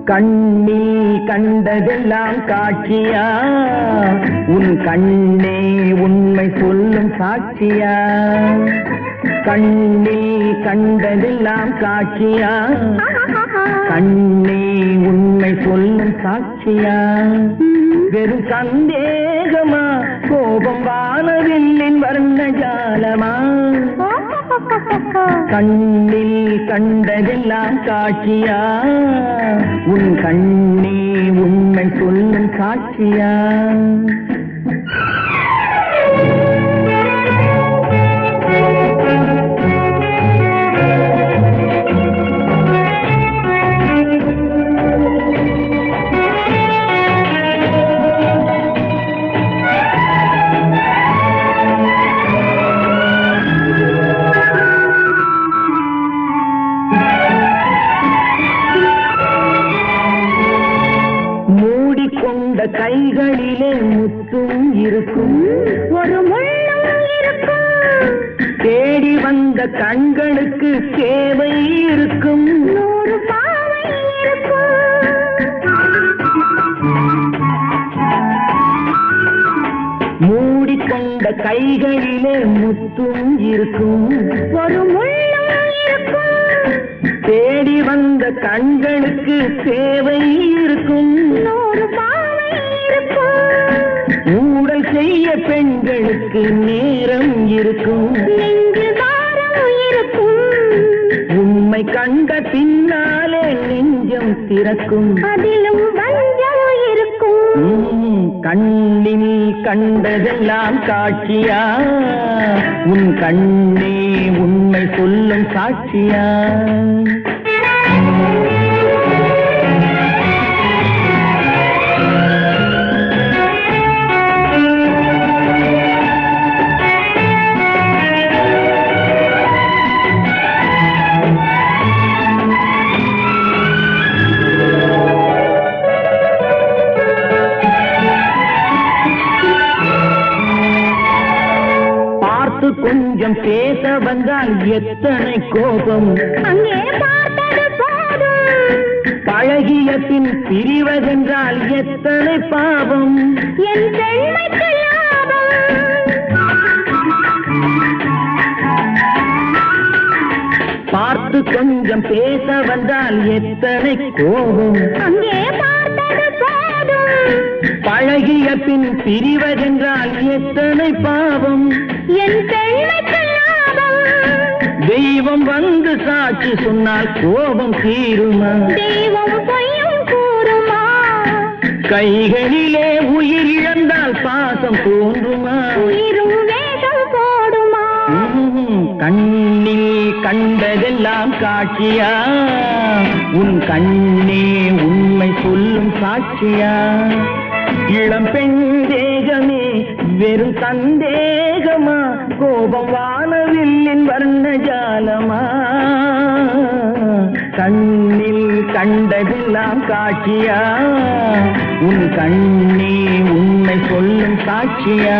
கண்ணில் கண்டதெல்லாம் காட்சியா உன் கண்ணே உண்மை சொல்லும் சாட்சியா கண்ணில் கண்டதெல்லாம் காட்சியா கண்ணே உண்மை சொல்லும் சாட்சியா வெறும் சந்தேகமா கோபம் வானவில்லின் வர்ண ஜாலமா கண்ணில் கண்டதெல்லாம் காட்சியா உன் கண்ணே உண்மை சொல்லும் சாட்சியா கைகளிலே முத்தும் இருக்கும் ஒரு முள்ளும் இருக்கும் தேடி வந்த கண்களுக்கு சேவை இருக்கும் 100 பாவை இருக்கும் மூடிக்கொண்ட கைகளிலே முத்தும் இருக்கும் ஒரு முள்ளும் இருக்கும் தேடி வந்த கண்களுக்கு சேவை இருக்கும் 100 ஊடல் செய்ய பெண்களுக்கு நேரம் இருக்கும் உண்மை கண்ட பின்னாலே நெஞ்சம் திறக்கும் அதிலும் வஞ்சம் இருக்கும் கண்ணில் கண்டதெல்லாம் காட்சியா உன் கண்ணே உண்மை சொல்லும் சாட்சியா கொஞ்சம் பேச வந்தால் எத்தனை கோபம் அங்கே பார்த்தது போதும் பழகிய பின் பிரிவதென்றால் எத்தனை பாவம் என் பெண்மைக்கு லாபம் பார்த்து கொஞ்சம் பேச வந்தால் எத்தனை கோபம் அங்கே பார்த்தது போதும் பழகிய பின் பிரிவதென்றால் எத்தனை பாவம் என் பெண்மைக்கு லாபம் தெய்வம் வந்து சாட்சி சொன்னால் கோபம் தீருமா தெய்வம் பொய்யும் கூறுமா கைகளிலே உயிர் இழந்தால் பாசம் தோன்றுமா உயிரும் வேகம் போடுமா கண்ணில் கண்டதெல்லாம் காட்சியா உன் கண்ணே உண்மை சொல்லும் சாட்சியா இளம் பெண் தேகமே வெறும் சந்தேகமா கோபம் வானவில்லின் வர்ண ஜாலமா கண்ணில் கண்டதெல்லாம் காட்சியா உன் கண்ணே உண்மை சொல்லும் சாட்சியா